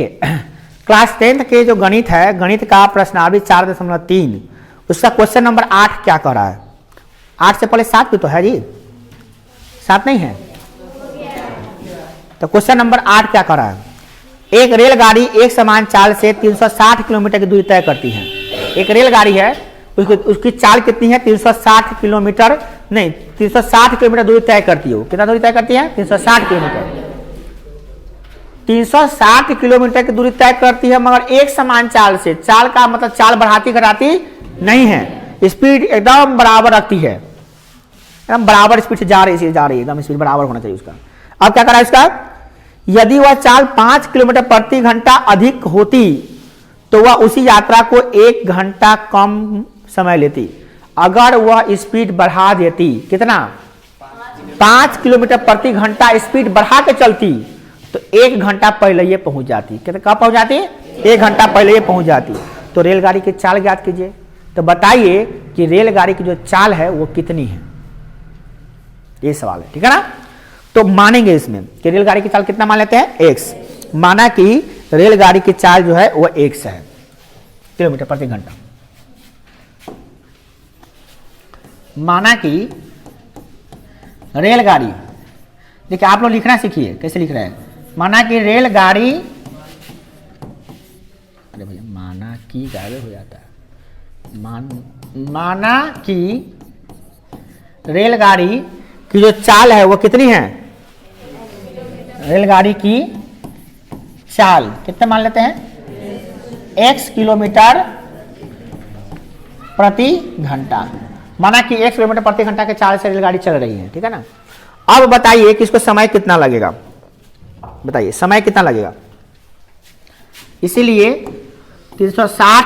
देखिए class 10th के जो गणित है, गणित का प्रश्नावली 4.3, उसका क्वेश्चन नंबर 8 क्या कर रहा है? 8 से पहले 7 भी तो है जी, 7 नहीं है? तो क्वेश्चन नंबर 8 क्या कर रहा है? एक रेलगाड़ी एक समान चाल से 360 किलोमीटर की दूरी तय करती है। एक रेलगाड़ी है, उसकी चाल कितनी है? 360 किलोमीटर, नहीं 360 किलोमीटर दूरी तय करती है। कितना दूरी तय करती है? 360 किलोमीटर। 360 किलोमीटर की दूरी तय करती है, मगर एक समान चाल से। चाल का मतलब चाल बढ़ाती घटाती नहीं है, स्पीड एकदम बराबर रखती है, एकदम बराबर स्पीड से जा रही है, एकदम स्पीड बराबर होना चाहिए उसका। अब क्या करा है इसका? यदि वह चाल 5 किलोमीटर प्रति घंटा अधिक होती तो वह उसी यात्रा को 1 घंटा कम समय लेती। अगर वह स्पीड बढ़ा देती, कितना? 5 किलोमीटर प्रति घंटा स्पीड बढ़ा के चलती तो 1 घंटा पहले ये पहुंच जाती। कितना कब पहुंच जाती? 1 घंटा पहले ये पहुंच जाती। तो रेलगाड़ी की चाल ज्ञात कीजिए। तो बताइए कि रेलगाड़ी की जो चाल है वो कितनी है, ये सवाल है, ठीक है ना? तो मानेंगे इसमें कि रेलगाड़ी की चाल कितना मान लेते हैं? x। माना कि रेलगाड़ी की चाल जो है वो x है, किलोमीटर प्रति घंटा। माना कि रेलगाड़ी, देखिए आप लोग लिखना सीखिए कैसे लिख रहे हैं। माना कि रेलगाड़ी, अरे भैया माना कि गायब हो जाता है। माना कि रेलगाड़ी की जो चाल है वो कितनी है? रेलगाड़ी की चाल कितना मान लेते हैं? x किलोमीटर प्रति घंटा। माना कि x किलोमीटर प्रति घंटा के चाल से रेलगाड़ी चल रही है, ठीक है ना? अब बताइए कि इसको समय कितना लगेगा, बताइए समय कितना लगेगा। इसीलिए 360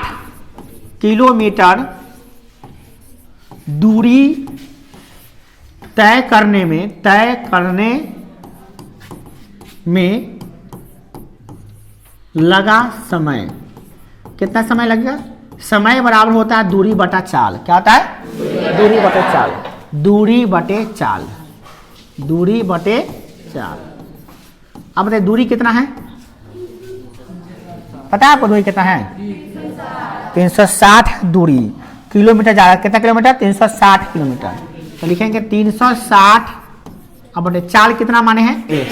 किलोमीटर दूरी तय करने में लगा समय। कितना समय लगेगा? समय बराबर होता है दूरी बटा चाल। क्या होता है? दूरी बटे चाल। दूरी बटे चाल, दूरी बटे चाल। अब बताइए दूरी कितना है? पता है आपको दूरी कितना है? 360 दूरी, किलोमीटर जा रहा है, कितना किलोमीटर? 360 किलोमीटर। तो लिखेंगे 360, अब बटे चाल कितना माने हैं? x,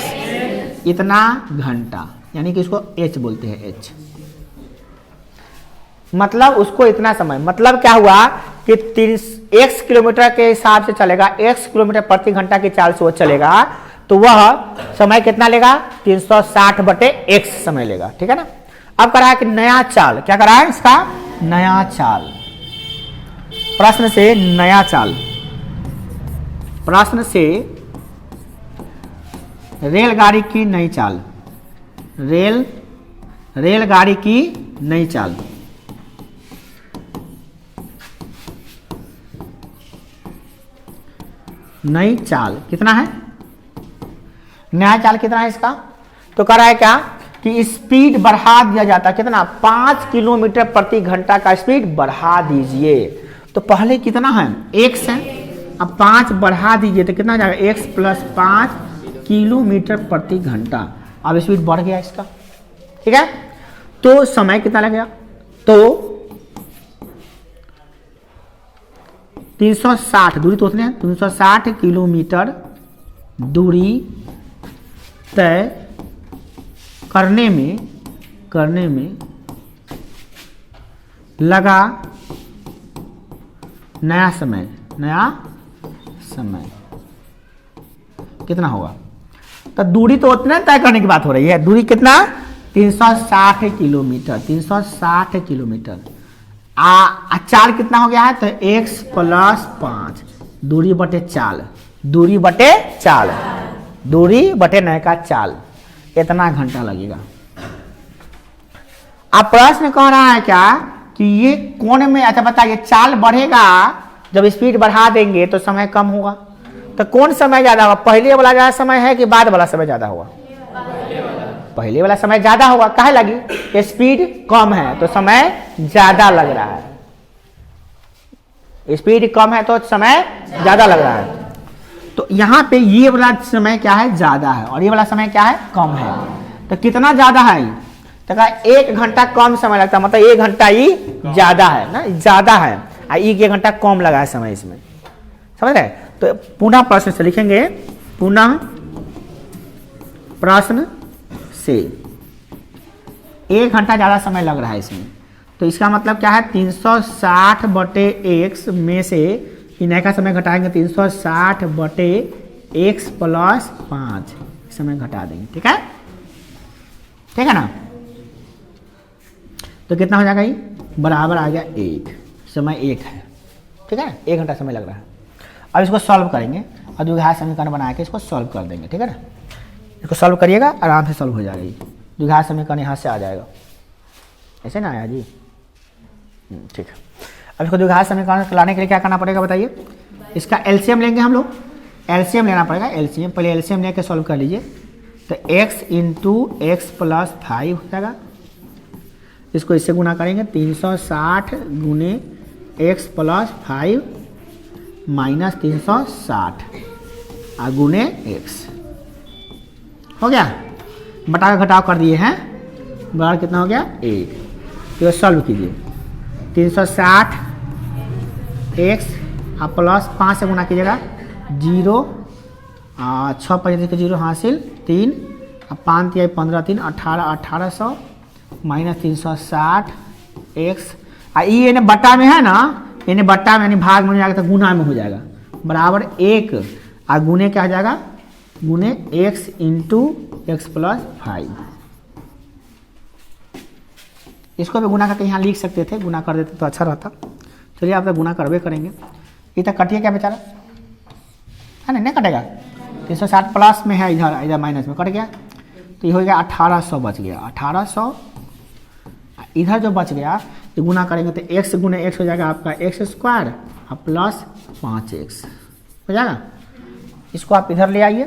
इतना घंटा, यानी कि इसको h बोलते हैं, h मतलब उसको इतना समय। मतलब क्या हुआ कि x किलोमीटर के हिसाब से चलेगा, x किलोमीटर प्रति घंटा की चाल से वो चलेगा, तो वह समय कितना लेगा? 360 बटे x समय लेगा, ठीक है ना? अब करा है कि नया चाल, क्या करा है इसका? नया चाल। प्रश्न से नया चाल, प्रश्न से रेलगाड़ी की नई चाल, रेलगाड़ी की नई चाल। नई चाल कितना है? नया चाल कितना है इसका? तो कह रहा है क्या कि स्पीड बढ़ा दिया जाता है। कितना? 5 किलोमीटर प्रति घंटा का स्पीड बढ़ा दीजिए। तो पहले कितना है? x है, अब 5 बढ़ा दीजिए तो कितना जाएगा? x प्लस 5 किलोमीटर प्रति घंटा। अब स्पीड बढ़ गया इसका, ठीक है? तो समय कितना लगेगा? तो 360 दूरी तो उतने 360 किलोमीटर दूरी तय करने में लगा नया समय कितना होगा? तो दूरी तो उतना तय करने की बात हो रही है। दूरी कितना? 360 किलोमीटर, 360 किलोमीटर। चाल कितना हो गया है? तो x प्लस 5 दूरी बटे चाल, दूरी बटे चाल, दूरी बटे नए का चाल, इतना घंटा लगेगा। अब प्रश्न कह रहा है क्या कि ये कोण में, अच्छा बताइए चाल बढ़ेगा, जब स्पीड बढ़ा देंगे तो समय कम होगा। तो कौन समय ज्यादा होगा? पहले वाला ज्यादा समय है कि बाद वाला समय ज्यादा होगा? पहले वाला समय ज्यादा होगा। काहे लगी? स्पीड कम है तो समय ज्यादा लग रहा है, स्पीड कम है तो समय ज्यादा लग रहा है। तो यहाँ पे ये वाला समय क्या है? ज्यादा है, और ये वाला समय क्या है? कम है। तो कितना ज्यादा है? तो कहा 1 घंटा कम समय लगता है, मतलब 1 घंटा ही ज्यादा है ना, ज्यादा है, 1 घंटा कम लगा है समय इसमें, समझ रहे। तो पुनः प्रश्न से लिखेंगे, पुनः प्रश्न से 1 घंटा ज्यादा समय लग रहा है इसमें, तो इसका मतलब क्या है 360 बटे x में से इन का समय घटाएंगे 360 बटे x प्लस 5 समय घटा देंगे, ठीक है, ठीक है ना। तो कितना हो जाएगा ये, बराबर आ गया 1, समय 1 है, ठीक है, 1 घंटा समय लग रहा है। अब इसको सॉल्व करेंगे और द्विघात समीकरण बना के इसको सॉल्व कर देंगे, ठीक है ना। इसको सॉल्व करिएगा, आराम से सॉल्व हो जाएगा ये, द्विघात समीकरण यहाँ से आ जाएगा, ऐसे ना आया जी, ठीक है। अब इसको द्विघात समीकरण लाने के लिए क्या करना पड़ेगा बताइए, इसका एलसीएम लेंगे हम लोग, एलसीएम लेना पड़ेगा, एलसीएम पहले एलसीएम लेके सॉल्व कर लीजिए। तो x इंटू एक्स प्लस 5 हो जाएगा, इसको इससे गुना करेंगे 360 गुने x प्लस 5 माइनस 360 और गुने x हो गया, बटा घटाव कर दिए हैं, बराबर कितना हो गया 1। तो सॉल्व कीजिए, 360 x और प्लस 5 से गुना कीजिएगा 0, 6 5 0 हासिल 3 और 5 3 15 3 18 1800 माइनस 360 x, ये इन्हें बट्टा में है ना, इन्हें बट्टा में यानी भाग में हो जाएगा तो गुना में हो जाएगा, बराबर 1 और गुने क्या हो जाएगा, गुने x इंटू एक्स प्लस 5। इसको भी गुना करके यहाँ लिख सकते थे, गुना कर देते तो अच्छा रहता। चलिए आप तो गुना करवे करेंगे, ये तक कटिए क्या बेचारा है ना, नहीं कटेगा, 360 प्लस में है, इधर इधर माइनस में कट गया, तो ये हो गया 1800 बच गया, 1800 इधर जो बच गया तो गुना करेंगे तो x गुने x हो जाएगा आपका x स्क्वायर और प्लस 5x हो जाएगा। इसको आप इधर ले आइए,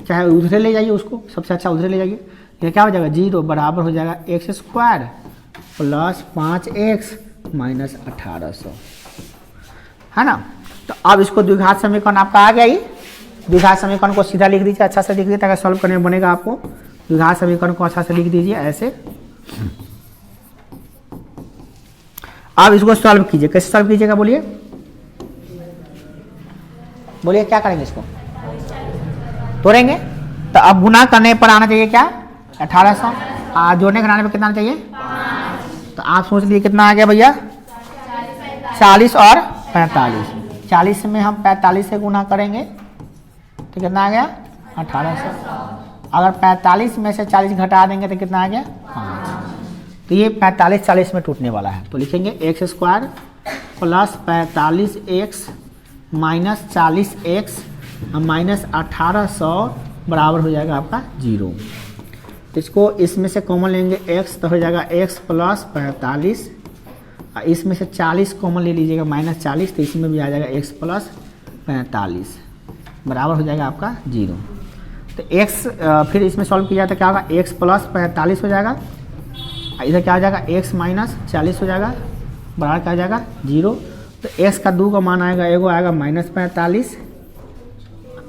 चाहे उधर ले जाइए, उसको सबसे अच्छा उधर ले जाइए, ये क्या हो जाएगा 0 बराबर हो जाएगा x square plus 5x minus 1800 है ना। तो अब इसको द्विघात समीकरण आपका आ गया ही, द्विघात समीकरण को सीधा लिख दीजिए, अच्छा से लिख दीजिए ताकि सॉल्व करने में बनेगा आपको। द्विघात समीकरण को अच्छा से लिख दीजिए ऐसे। अब इसको सॉल्व कीजिए, कैसे सॉल्व कीजिएगा बोलिए, बोलिए क्या करेंगे, इसको तोड़ेंगे। तो अब गुना करने पर आना चाहिए क्या 1800, जोड़ने घटाने पर कितना आना चाहिए, तो आप सोच लीजिए कितना आ गया भैया 40 और 45, 40 में हम 45 से गुना करेंगे तो कितना आ गया 1800, अगर 45 में से 40 घटा देंगे तो कितना आ गया 5, तो ये 45 40 में टूटने वाला है, तो लिखेंगे x square plus 45x minus 40x minus 1800 बराबर हो जाएगा आपका 0। तो इसको इसमें से कॉमन लेंगे x, तो हो जाएगा x प्लस 45, इसमें से 40 कॉमन ले लीजिएगा माइनस 40, तो इसमें भी आ जाएगा x प्लस 45 बराबर हो जाएगा आपका 0। तो x फिर इसमें सॉल्व किया जाए तो क्या होगा x प्लस 45 हो जाएगा, इधर क्या हो जाएगा x माइनस 40 हो जाएगा, बराबर क्या हो जाएगा 0। तो x का 2 का मान आएगा, एगो आएगा माइनस 45,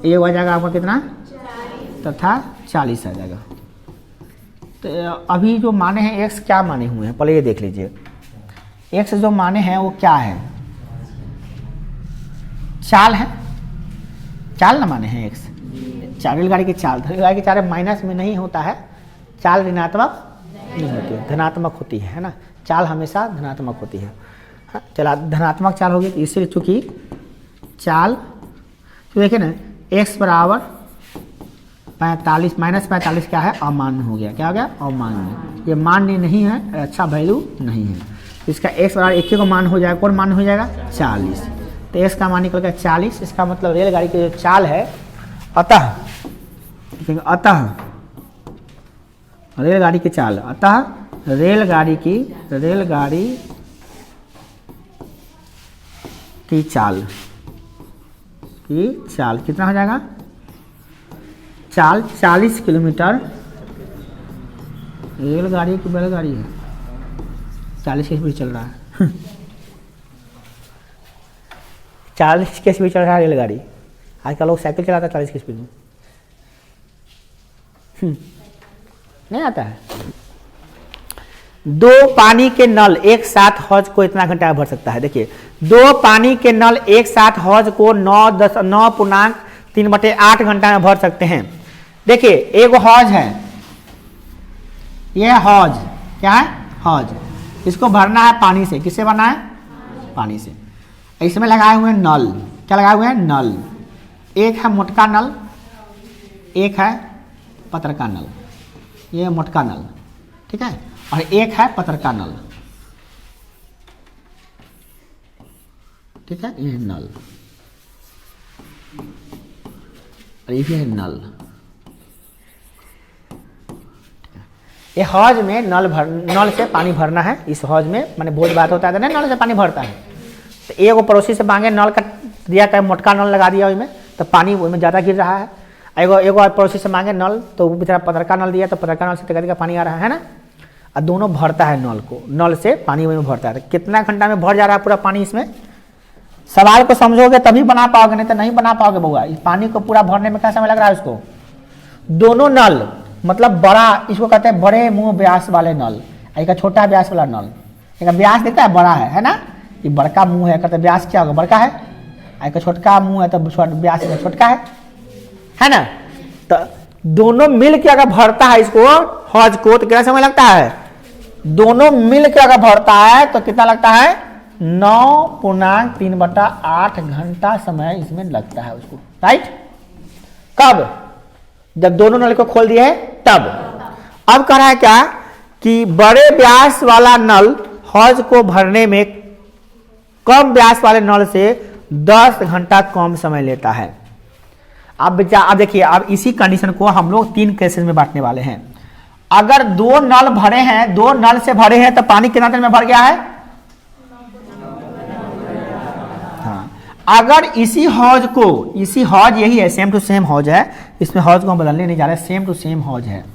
एगो आ जाएगा आपका कितना तथा 40 आ जाएगा। तो अभी जो माने हैं x क्या माने हुए हैं पहले ये देख लीजिए, x जो माने हैं वो क्या है, चाल है, चाल ना माने हैं x, रेलगाड़ी की चाल, रेलगाड़ी की चाल माइनस में नहीं होता है, चाल ऋणात्मक नहीं होती है, धनात्मक होती है ना, चाल हमेशा धनात्मक होती है। चला धनात्मक चाल होगी, तो इससे चूंकि चाल तो देखिए ना x बराबर 45 माइनस 45 क्या है अमान्य हो गया, क्या हो गया अमान्य, ये मान्य नहीं है, अच्छा वैल्यू नहीं है, तो इसका x बराबर 1 को मान हो जाएगा, कौन मान हो जाएगा 40, तो x का मान निकल गया 40, इसका मतलब रेलगाड़ी की जो चाल है अतः रेलगाड़ी की चाल, अतः रेलगाड़ी की चाल कितना हो जाएगा, चाल 40 किलोमीटर, रेलगाड़ी की बैलगाड़ी है 40 की स्पीड चल रहा है 40 की स्पीड चल रहा है रेलगाड़ी, आजकल लोग साइकिल चलाता है 40 की स्पीड में नहीं आता है, दो पानी के नल एक साथ हौज को इतना घंटा में भर सकता है। देखिए, दो पानी के नल एक साथ हौज को 9.3/8 घंटा में भर सकते हैं। देखिए, एक हौज है, यह हौज क्या है, हौज, इसको भरना है पानी से। किससे भरना है, पानी से। इसमें लगाए हुए नल, क्या लगाए हुए हैं, नल। एक है मोटका नल, एक है पतरका नल, ये मोटका नल, ठीक है, और एक है पतरका नल, ठीक है, ये नल, और ये भी है नल। ये हौज में नल से पानी भरना है। इस हौज में माने भोज बात होता है ना, नल से पानी भरता है। तो एगो पड़ोसी से मांगे नल का दिया, का मोटका नल लगा दिया उसमें, तो पानी उसमें ज़्यादा गिर रहा है। एगो पड़ोसी से मांगे नल, तो वो बेचारा पतरका नल दिया, तो पतरका नल से तक का पानी आ रहा है ना, और दोनों भरता है नल को, नल से पानी में भरता है। तो कितना घंटा में भर जा रहा है पूरा पानी इसमें? सवाल को समझोगे तभी बना पाओगे, नहीं तो नहीं बना पाओगे बउआ। इस पानी को पूरा भरने में क्या समय लग रहा है उसको? दोनों नल, मतलब बड़ा, इसको कहते हैं बड़े मुंह व्यास वाले नल, एक छोटा व्यास वाला नल। एक व्यास देता है बड़ा है ना, ये बड़का मुंह है, कहते व्यास क्या होगा, बड़का है। एक छोटका मुंह है तो व्यास छोटका है ना। तो दोनों मिल के अगर भरता है इसको हौज को, तो कितना समय लगता है? दोनों मिल के अगर भरता है तो कितना लगता है? 9.3/8 घंटा समय इसमें लगता है उसको, राइट। कब? जब दोनों नल को खोल दिए है तब। अब कह रहा है क्या कि बड़े व्यास वाला नल हौज को भरने में कम व्यास वाले नल से 10 घंटा कम समय लेता है। अब देखिए, अब इसी कंडीशन को हम लोग 3 केसेस में बांटने वाले हैं। अगर दो नल भरे हैं, दो नल से भरे हैं, तो पानी कितना देर में भर गया है? हाँ, अगर इसी हौज को, इसी हौज यही है, सेम टू सेम हौज है, इसमें हौज को हम बदलने नहीं जा रहे, सेम टू सेम हौज है,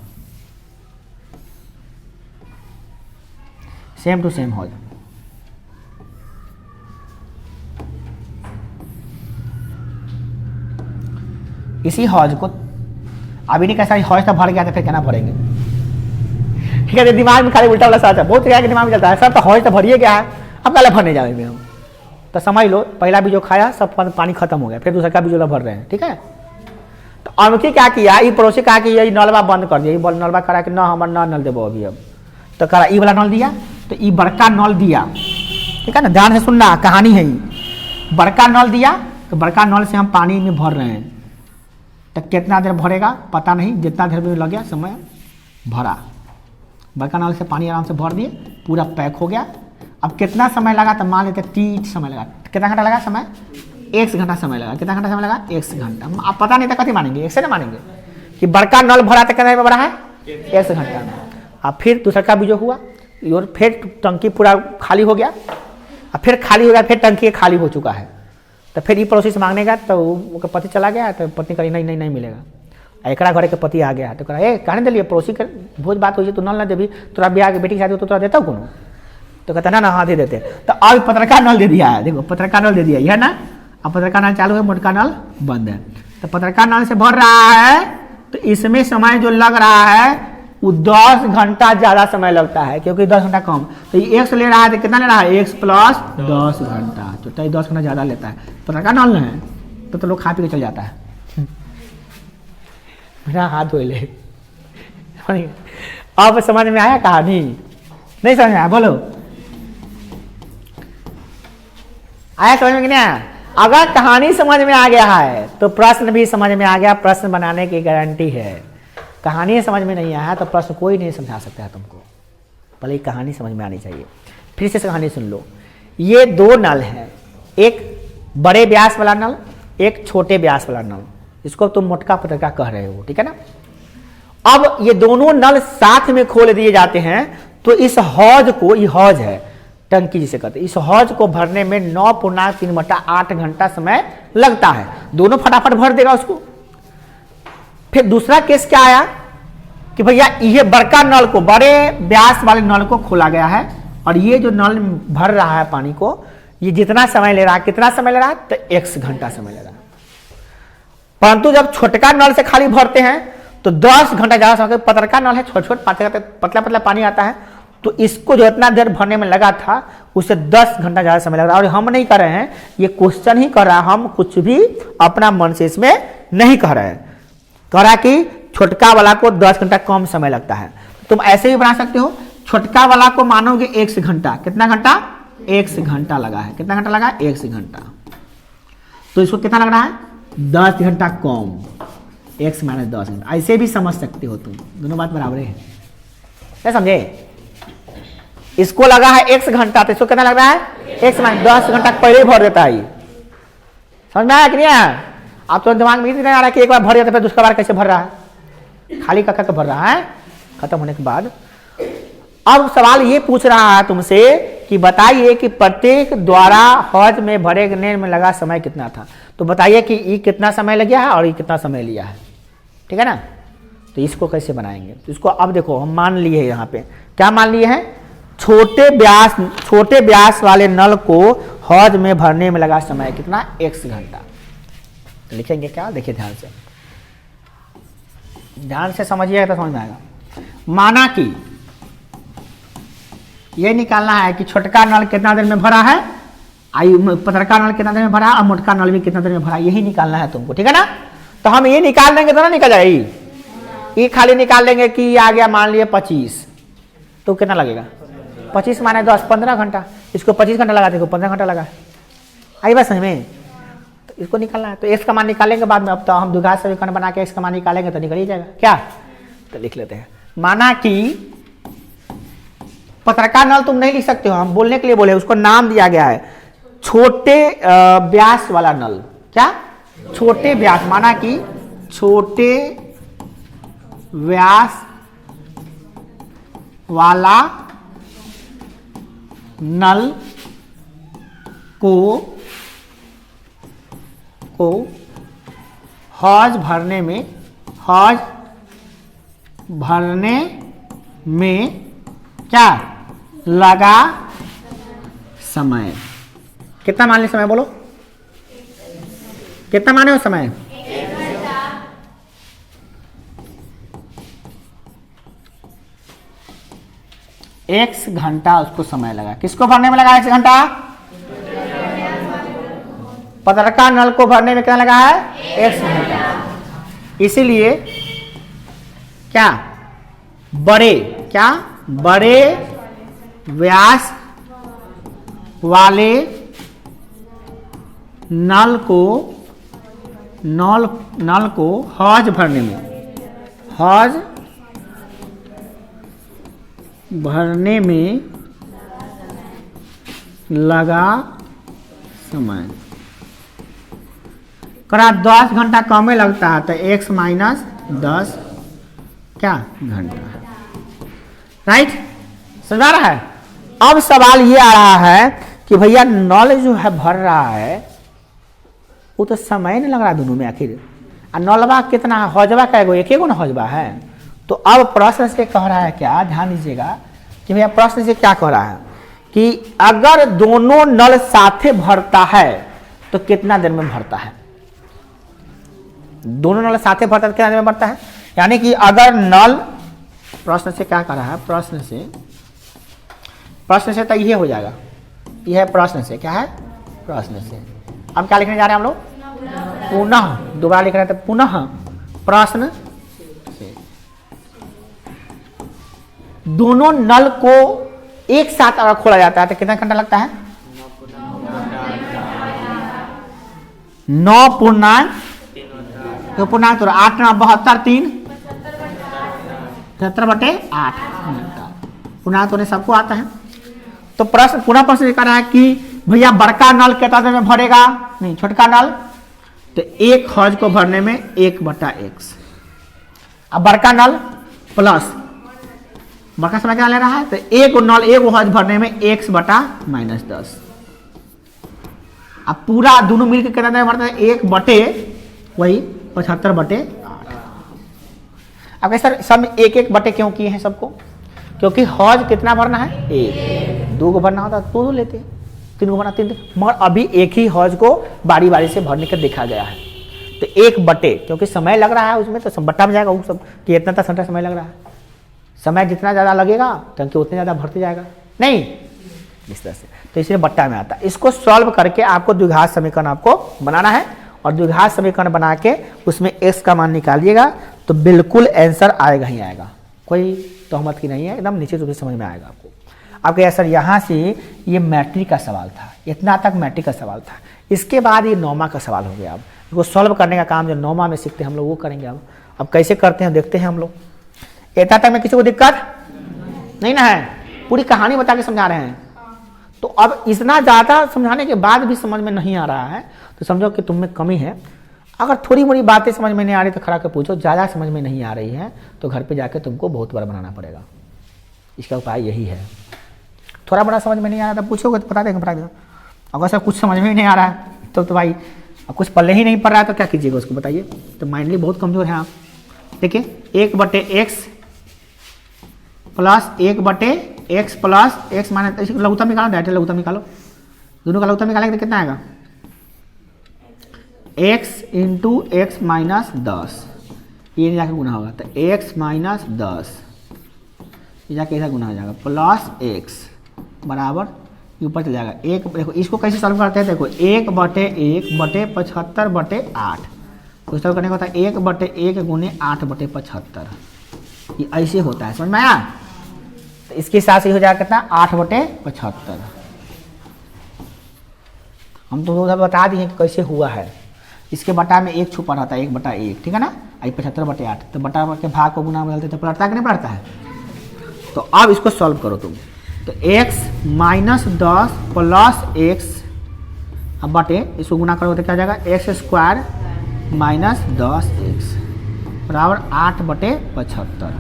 सेम टू सेम हौज। इसी हौज को अभी नहीं कैसा हौज तो भर गया, तो फिर कहना भरेंगे, ठीक है। दिमाग में खाली उल्टा वाला सोच है, बहुत जगह के दिमाग में चलता है, सब तो हौज तो भरिए गया है, अब कल भरने जाएंगे हम। तो समझ लो, पहला बीजो खाया, सब पानी खत्म हो गया, फिर दूसरा का बीजो भर रहे हैं, ठीक है। तो अमकी क्या किया, ये पड़ोसी कहा कि ये नलवा बंद कर दिया, ये नलवा करा कि ना हमारे ना नल देवो अभी। अब तो करा ई वाला नल दिया, तो ई बड़का नल दिया, ठीक है ना, ध्यान से सुनना, कहानी है ये। बड़का नल दिया, तो बड़का नल से हम पानी में भर रहे हैं, तो कितना देर भरेगा पता नहीं, जितना देर में लग गया समय भरा। बड़का नल से पानी आराम से भर दिए, पूरा पैक हो गया। अब कितना समय लगा, तो मान लेते 30 समय लगा। कितना घंटा लगा समय? 1 घंटा समय लगा। कितना घंटा समय लगा? 1 घंटा। आप पता नहीं था कथी मानेंगे, 1 से ना मानेंगे कि बड़का नल भरा तो कितना में भरा है? 1 घंटा में। अब फिर दूसरा का भी जो हुआ, और फिर टंकी पूरा खाली हो गया, अब फिर खाली हो गया, फिर टंकी खाली हो चुका है। तो फिर ये पड़ोसी से मांगने का, तो वो पति चला गया, तो पत्नी कही नहीं नहीं नहीं मिलेगा। एकरा घरे के पति आ गया, तो कहा ए कहने दिलिए पड़ोसी के भोज बात हो, तू नल न देवी, तोरा ब्याह के बेटी के शादी तो तोरा देता कोनो? तो कहता ना हाँ दे देते। तो अब पत्रकार नल दे दिया है, देखो पत्रकार नल दे दिया है ना। अब पत्रकार नल चालू है, मोटका नल बंद है। तो पत्रकार नल से भर रहा है, तो इसमें समय जो लग रहा है वो 10 घंटा ज्यादा समय लगता है, क्योंकि 10 घंटा कम। तो ये 1 ले रहा है, तो कितना ले रहा है? 1 + 10 घंटा, तो 10 घंटा ज्यादा लेता है। पत्रकार नल है तो लोग खा पी के चल जाता है। मेरा हाथ धो ले। अब समझ में आया कहानी? नहीं समझ में आया? बोलो, आया समझ में कि नहीं आया? अगर कहानी समझ में आ गया है तो प्रश्न भी समझ में आ गया, प्रश्न बनाने की गारंटी है। कहानी समझ में नहीं आया तो प्रश्न कोई नहीं समझा सकता है तुमको, पहले कहानी समझ में आनी चाहिए। फिर से कहानी सुन लो। ये 2 नल है, एक बड़े व्यास वाला नल, एक छोटे व्यास वाला नल, इसको तुम मोटका पतरका कह रहे हो, ठीक है ना। अब ये दोनों नल साथ में खोल दिए जाते हैं, तो इस हौज को, ये हौज है टंकी जिसे कहते हैं, इस हौज को भरने में 9.3/8 घंटा समय लगता है। दोनों फटाफट भर देगा उसको। फिर दूसरा केस क्या आया कि भैया ये बड़का नल को, बड़े व्यास वाले नल को खोला गया है, और ये जो नल भर रहा है पानी को, ये जितना समय ले रहा है, कितना समय ले रहा है? तो 1 घंटा समय ले रहा है। परंतु जब छोटका नल से खाली भरते हैं तो 10 घंटा ज्यादा समय। पतरका नल है, छोट छोट पतला पतला पानी आता है, तो इसको जो इतना देर भरने में लगा था उससे 10 घंटा ज़्यादा समय लग रहा है। और हम नहीं कर रहे हैं, ये क्वेश्चन ही कर रहा है, हम कुछ भी अपना मन से इसमें नहीं कह रहे हैं। कह रहा है कि छोटका वाला को 10 घंटा कम समय लगता है। तुम ऐसे भी बना सकते हो, छोटका वाला को मानोगे 1 घंटा, कितना घंटा? 1 घंटा लगा है। कितना घंटा लगा है? 1 घंटा। तो इसको कितना लग रहा है? 10 घंटा कम, x - 10 घंटा। ऐसे भी समझ सकते हो तुम, दोनों बात बराबर है। क्या समझे? इसको लगा है 1 घंटा, तो इसको कितना लग रहा है? x - 10 घंटा पहले ही भर देता है। समझ में आया कि नहीं आया? आप तो दिमाग में नहीं आ रहा कि एक बार भर जाता है, फिर दूसरा बार कैसे भर रहा है? खाली कक्का का भर रहा है खत्म होने के बाद। अब सवाल ये पूछ रहा है तुमसे कि बताइए कि प्रत्येक द्वारा हौज में भरने में लगा समय कितना था। तो बताइए कि ये कितना समय लग गया है और ये कितना समय लिया है। ठीक है ना? तो इसको कैसे बनाएंगे? तो इसको अब देखो, हम मान लिए यहाँ पे क्या मान लिए हैं? छोटे व्यास वाले नल को हौज में भरने में लगा समय कितना? 1 घंटा। तो लिखेंगे क्या? देखिए ध्यान से समझिएगा तो समझ में आएगा। माना कि ये निकालना है कि छोटका नल कितना देर में भरा है, पतरका नल कितना देर में भरा है और मोटका नल भी कितना देर में भरा है, यही निकालना है तुमको। ठीक है ना? तो हम ये निकाल देंगे तो ना निकल जाएगी। ये खाली निकाल देंगे कि आ गया मान लिए 25, तो कितना लगेगा? 25 - 10 15 घंटा। इसको 25 घंटा लगा, देखो 15 घंटा लगा। आई बात समझ में? तो इसको निकालना है, तो x का मान निकालेंगे बाद में। अब तो हम द्विघात समीकरण बना के x का मान निकालेंगे तो निकल ही जाएगा। क्या? तो लिख लेते हैं। माना कि पत्रकार नल तुम नहीं लिख सकते हो, हम बोलने के लिए बोले, उसको नाम दिया गया है छोटे व्यास वाला नल। क्या? छोटे व्यास। माना कि छोटे व्यास वाला नल को हौज भरने में क्या लगा समय? कितना मान लिया समय? बोलो कितना माने हो समय? 1 घंटा उसको समय लगा। किसको भरने में लगा 1 घंटा? पतरका नल को भरने में कितना लगा है? 1 घंटा। इसीलिए क्या बड़े व्यास वाले नल को हौज भरने में लगा समय करा 10 घंटा कम लगता है, तो x - 10 क्या घंटा। राइट? समझ रहा है? अब सवाल ये आ रहा है कि भैया नल जो है भर रहा है वो तो समय नहीं लग रहा दोनों में आखिर, और नलवा कितना है? हौजवा का एक ना हौजवा है। तो अब प्रश्न से कह रहा है क्या, ध्यान दीजिएगा कि भैया प्रश्न से क्या कह रहा है कि अगर दोनों नल साथे भरता है तो कितना देर में भरता है? दोनों नल साथे भरता है तो कितना देर में भरता है? यानी कि अगर नल, प्रश्न से क्या कह रहा है? प्रश्न से तो ये हो जाएगा, यह है प्रश्न से। क्या है? प्रश्न से। अब क्या लिखने जा रहे हैं हम लोग? पुनः, दोबारा लिख रहे हैं तो पुनः प्रश्न से दोनों नल को एक साथ अगर खोला जाता है तो कितना घंटा लगता है? 9 पूर्णांक 8 9 72 3 73/8 घंटा। पूर्णांक तो सबको आता है। तो पुनः प्रश्न कर रहा है कि भैया बड़का नल कितना देर में भरेगा? नहीं, छोटका नल तो 1 हौज को भरने में 1/x। अब बड़का नल प्लस बड़का समय क्या ले रहा है? तो 1 नल 1 हौज भरने में x/-10। अब पूरा दोनों मिलकर कितना देर में भरता है? 1/75/8। अब सर सब 1/1 क्यों किए हैं सबको? क्योंकि हौज कितना भरना है? 1। 2 को भरना होता तो 2 लेते, 3 को भरना 3, मगर अभी एक ही हौज को बारी बारी से भरने का देखा गया है। तो 1/, क्योंकि समय लग रहा है उसमें तो सब बट्टा में जाएगा वो सब कि इतना समय लग रहा है। समय जितना ज़्यादा लगेगा टंकी उतने ज़्यादा भरते जाएगा, नहीं इस तरह से, तो इसलिए बट्टा में आता है। इसको सॉल्व करके आपको द्विघात समीकरण आपको बनाना है और द्विघात समीकरण बना के उसमें x का मान निकालिएगा तो बिल्कुल आंसर आएगा ही आएगा, कोई तोहमत की नहीं है, एकदम निश्चित रूप से समझ में आएगा आपको। आपके सर यहाँ से ये मैट्रिक का सवाल था, इतना तक मैट्रिक का सवाल था, इसके बाद ये नौमा का सवाल हो गया। अब इसको सॉल्व करने का काम जो नौमा में सीखते हैं हम लोग वो करेंगे। अब कैसे करते हैं देखते हैं हम लोग। इतना तक में किसी को दिक्कत नहीं ना है, पूरी कहानी बता के समझा रहे हैं। तो अब इतना ज़्यादा समझाने के बाद भी समझ में नहीं आ रहा है तो समझो कि तुम में कमी है। अगर थोड़ी मोड़ी बातें समझ में नहीं आ रही तो खड़ा कर पूछो, ज़्यादा समझ में नहीं आ रही है तो घर पे जाके तुमको बहुत बार बनाना पड़ेगा। इसका उपाय यही है। थोड़ा बड़ा समझ में नहीं आ रहा तो पूछोगे तो बता देगा। अगर सब कुछ समझ में ही नहीं आ रहा है तो भाई कुछ पल्ले ही नहीं पड़ रहा है तो क्या कीजिएगा उसको बताइए। तो माइंडली बहुत कमज़ोर है आप। देखिए 1/x plus 1/x plus x minus लघुत्तम निकालो, डायरेक्ट लघुत्तम निकालो, दोनों का लघुत्तम निकालेंगे तो कितना आएगा x इंटू एक्स माइनस 10, ये जाके गुना होगा तो x माइनस 10 ये जाके ऐसा गुना हो जाएगा प्लस x बराबर ये ऊपर चल जाएगा। एक देखो इसको कैसे सॉल्व करते हैं, देखो 1/1/75/8 तो सॉल्व करने का होता है 1/1 गुने 8/75, ये ऐसे होता है, समझ में आया। तो इसके साथ ही हो जाएगा कितना 8/75। हम तो उधर बता दिए कि कैसे हुआ है। इसके बटा में 1 छुपा रहता है 1/1, ठीक है ना, 75/8 तो बटा के भाग को गुना बदलते तो पलटता है कि नहीं पलटता है। तो अब इसको सॉल्व करो तुम, तो x माइनस 10 प्लस x अब बटे इसको गुना करोगे तो क्या हो जाएगा x² माइनस 10x बराबर 8/75।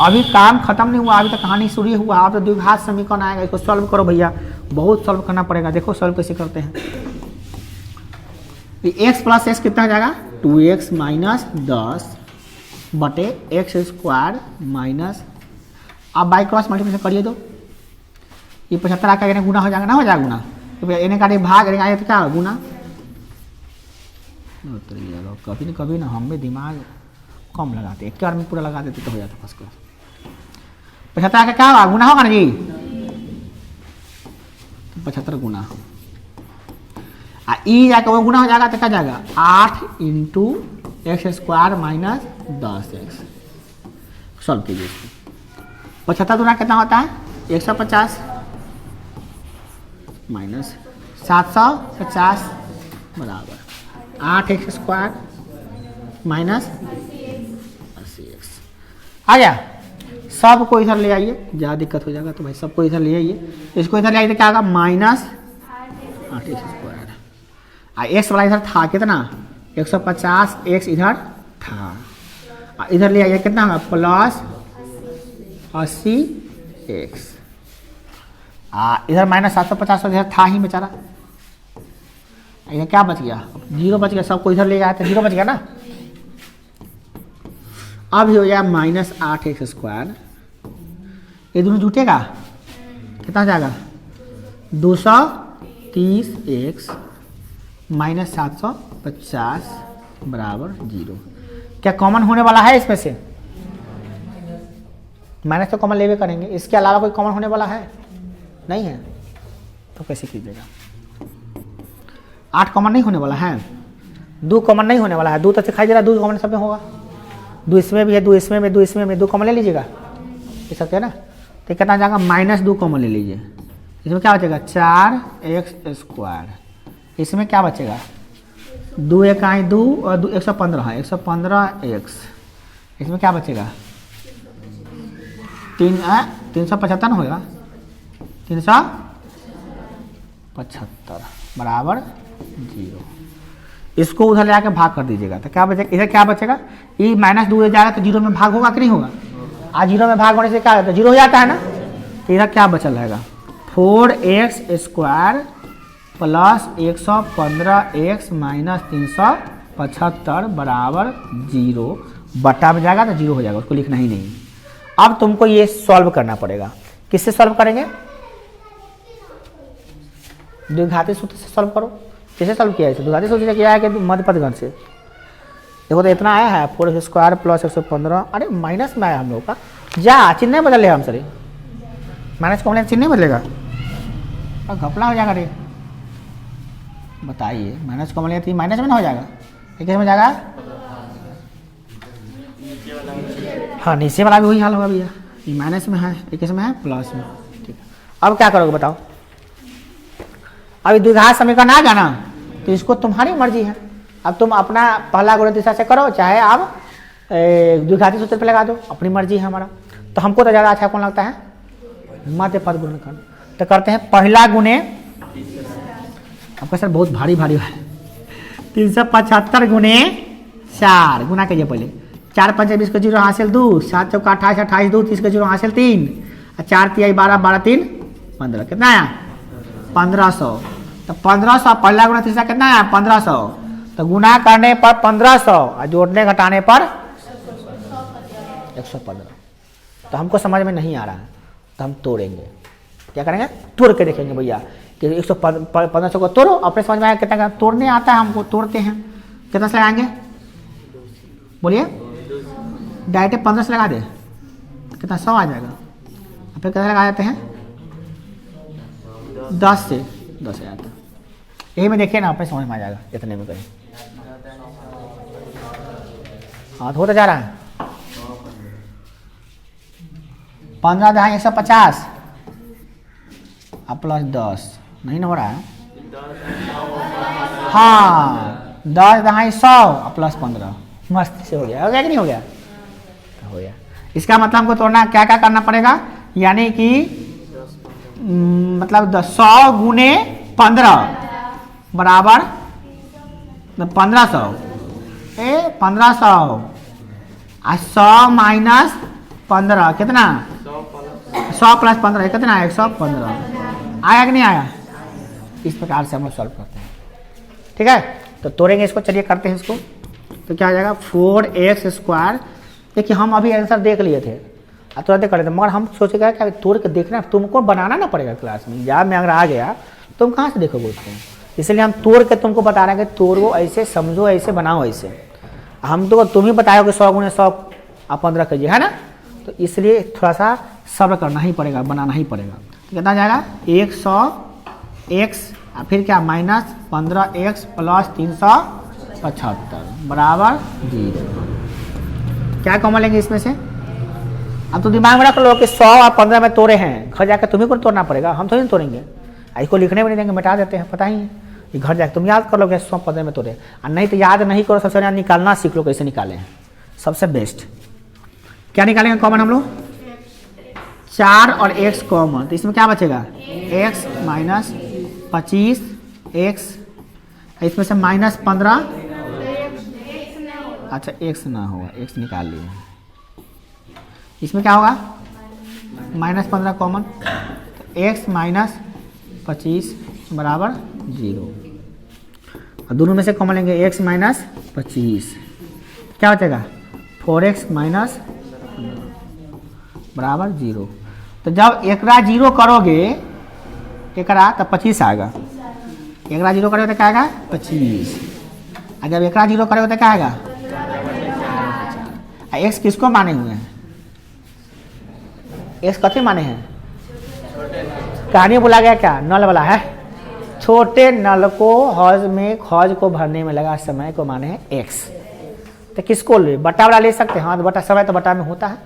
अभी काम खत्म नहीं हुआ, अभी तक कहानी शुरू हुआ। अब तो द्विघात समीकरण आएगा, इसको सॉल्व करो भैया, बहुत सॉल्व करना पड़ेगा। देखो सॉल्व कैसे करते हैं। x प्लस x कितना हो जाएगा 2x माइनस 10 बटे x² माइनस, अब बाई क्रॉस मल्टीप्लिकेशन करिए तो ये 75 आकर गुना हो जाएगा, ना हो जाएगा गुना, तो इन्हें का भाग आए तो क्या गुना। कभी न कभी ना हम भी दिमाग कम लगाते, एक बार में पूरा लगा देते तो हो जाता फर्स्ट क्लास। 75 का क्या होगा गुना होगा ना जी, 75 गुना ई जाकर वो गुना हो जाएगा तो क्या जाएगा 8 into x² minus 10x। Solve कीजिए इसको। 75 गुना कितना होता है 150 माइनस 750 बराबर 8x² माइनस 80x। आ गया। सबको इधर ले आइए, ज़्यादा दिक्कत हो जाएगा तो भाई सबको इधर ले आइए। इसको इधर ले आइए तो क्या होगा माइनस 8x²। x वाला इधर था कितना 150x इधर था, इधर ले आइए कितना होगा प्लस 80x। इधर माइनस 750 इधर था ही बेचारा, इधर क्या बच गया 0 बच गया, सबको इधर ले गया तो 0 बच गया ना। अब हो गया माइनस 8x², ये दोनों जुटेगा कितना हो जाएगा 230x माइनस 750 बराबर 0। क्या कॉमन होने वाला है इसमें से, माइनस तो कॉमन लेवे करेंगे, इसके अलावा कोई कॉमन होने वाला है नहीं है, तो कैसे कीजिएगा 8 कॉमन नहीं होने वाला है, 2 कॉमन नहीं होने वाला है, 2 तो दिखाई दे रहा है 2 कॉमन सब में होगा, 2 इसमें भी है 2 इसमें में 2 इसमें में 2 कॉमन ले लीजिएगा, ये सकते हैं ना। तो कितना जाएगा माइनस 2 कॉमन ले लीजिए, इसमें क्या बचेगा 4x², इसमें क्या बचेगा 2 1 2 और 2 115 है 115x, इसमें क्या बचेगा 375 होगा 375 बराबर 0। इसको उधर ले आकर भाग कर दीजिएगा तो क्या बचेगा, इधर क्या बचेगा ये माइनस 2 जाएगा तो 0 में भाग होगा कि नहीं होगा, आज 0 में भाग होने से क्या होता है 0 हो जाता है ना। तो इधर क्या बचल रहेगा 4x² प्लस 115x माइनस 375 बराबर 0 बटा में जाएगा तो 0 हो जाएगा, उसको लिखना ही नहीं। अब तुमको ये सॉल्व करना पड़ेगा, किससे सॉल्व करेंगे द्विघाती सूत्र से सॉल्व करो। कैसे सॉल्व किया है द्विघाती सूत्र से किया है कि मध्यपदगण से। देखो तो इतना आया है 4x² प्लस 115, अरे माइनस में आया हम लोग का जा चिन्ह नहीं बदल हम सर, माइनस कॉमन चिन्ह नहीं बदलेगा और घपला हो जाएगा रे। बताइए माइनस कॉमन लेते माइनस में ना हो जाएगा, कैसे में जाएगा? हाँ नीचे वाला भी वही हाल होगा भैया, ये माइनस में है, ये किस में है? प्लस में। ठीक है, अब क्या करोगे बताओ? अभी द्विघात समीकरण आ गया ना, तो इसको तुम्हारी मर्जी है। अब तुम अपना पहला गुणन तीसरा से करो, चाहे आप द्विघाती सूत्र पे लगा दो, अपनी मर्जी है हमारा। तो हमको तो ज़्यादा अच्छा कौन लगता है? मध्य पद गुणनखंड। तो करते हैं पहला गुणे, आपका सर बहुत भारी भारी है, 375 गुणे 4 गुना कीजिए पहले। 4 5 20 का 0 हासिल 2, 7 चौका 28 28 2 30 का 0 हासिल 3, 4 3 12 12 3 15, कितना आया? 1500। तो 1500 पहला गुना तीसरा कितना आया? 1500। तो गुना करने पर 1500 और जोड़ने घटाने पर 115। तो हमको समझ में नहीं आ रहा है, तो हम तोड़ेंगे। क्या करेंगे? तोड़ के देखेंगे भैया कि 11500 को तोड़ो, अपने समझ में आया कितना तोड़ने आता है हमको, तोड़ते हैं। कितना से लगाएंगे बोलिए? डायरेक्ट 15 से लगा दे, कितना 100 आ जाएगा। फिर कितना लगा देते हैं? 10 से 10 आ जाता है। यही में देखिए ना, अपने समझ में आ जाएगा इतने में करें। हाँ तो होता जा रहा है। 15 दहाई 150 अब प्लस 10 नहीं ना हो रहा है। हाँ 10 दहाई 100 प्लस 15 मस्त से हो गया कि नहीं हो गया? हो गया। इसका मतलब हमको तोड़ना क्या क्या करना पड़ेगा, यानी कि मतलब 100 गुने 15 बराबर 1500, 1500 और 100 माइनस 15 कितना? 100 प्लस 15 कितना है? 115। आया कि नहीं आया? इस प्रकार से हम लोग सॉल्व करते हैं। ठीक है, तो तोड़ेंगे इसको, चलिए करते हैं इसको। तो क्या हो जाएगा? 4x²। देखिए हम अभी आंसर देख लिए थे, तुरंत कर लेते, मगर हम सोचेगा कि तोड़ के देखना तुमको बनाना ना पड़ेगा क्लास में। एग्जाम में अगर आ गया तुम कहाँ से देखोगे उसको? इसलिए हम तोड़ के तुमको बता रहे हैं कि तोड़ो ऐसे, समझो ऐसे, बनाओ ऐसे। हम तो तुम ही बताओगे 100 गुने 100 आप 15 कीजिए, है ना? तो इसलिए थोड़ा सा सब्र करना ही पड़ेगा, बनाना ही पड़ेगा। तो कितना जाएगा? 100x फिर क्या माइनस 15x प्लस 375 बराबर 0। क्या कॉमन लेंगे इसमें से? अब तो दिमाग में रख लो कि 100 और 15 में तोड़े हैं, घर जाकर तुम्हें को तोड़ना पड़ेगा, हम थोड़ी तोड़ेंगे। इसको लिखने में नहीं देंगे, मिटा देते हैं, पता ही है। ये घर जाकर तुम याद कर लोगे 100 15 में तोड़े, और नहीं तो याद नहीं करो, सबसे पहले निकालना सीख लो, कैसे निकाले हैं सबसे बेस्ट। क्या निकालेंगे कॉमन हम लोग? 4 और x कॉमन, तो इसमें क्या बचेगा? x माइनस 25x, इसमें से माइनस 15, अच्छा x ना होगा, x निकाल लिए। इसमें क्या होगा? माइनस 15 कॉमन, तो x माइनस 25 बराबर 0। और दोनों में से कॉमन लेंगे x माइनस 25, क्या बचेगा? 4x माइनस बराबर 0। तो जब एकरा 0 करोगे एकरा तो 25 आएगा, एकरा 0 करोगे तो क्या आएगा? 25। और जब एकरा 0 करोगे तो क्या आएगा? x किसको माने हुए हैं? x कथी माने हैं? कहानी बोला गया क्या? नल वाला है। छोटे नल को हौज को भरने में लगा समय को माने हैं x। तो किसको ले? बटा वाला ले सकते हैं। हाँ तो बटा, समय तो बटा में होता है,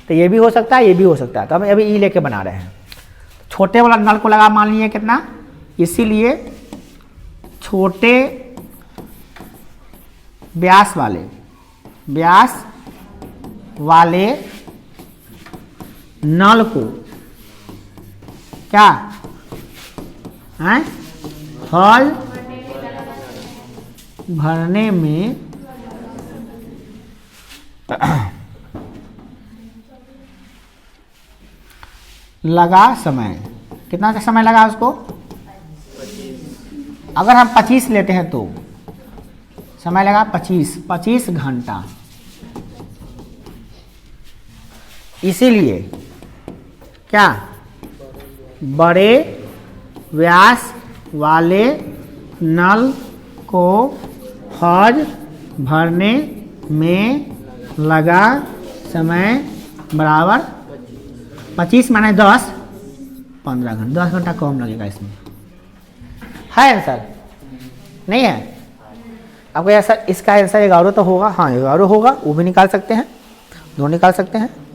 तो ये भी हो सकता है, ये भी हो सकता है। तो हम अभी ई लेके बना रहे हैं। छोटे वाला नल को लगा मान लिए कितना, इसीलिए छोटे व्यास वाले नल को क्या है? हल भरने में लगा समय। कितना का समय लगा उसको? अगर हम 25 लेते हैं तो समय लगा 25 घंटा। इसीलिए क्या बड़े व्यास वाले नल को हौज भरने में लगा समय बराबर 25 माइनस 10 15 घंटा, 10 घंटा कम लगेगा इसमें। है आंसर? नहीं है? आपको ऐसा इसका आंसर 11 तो होगा, हाँ 11 होगा, वो भी निकाल सकते हैं, 2 निकाल सकते हैं।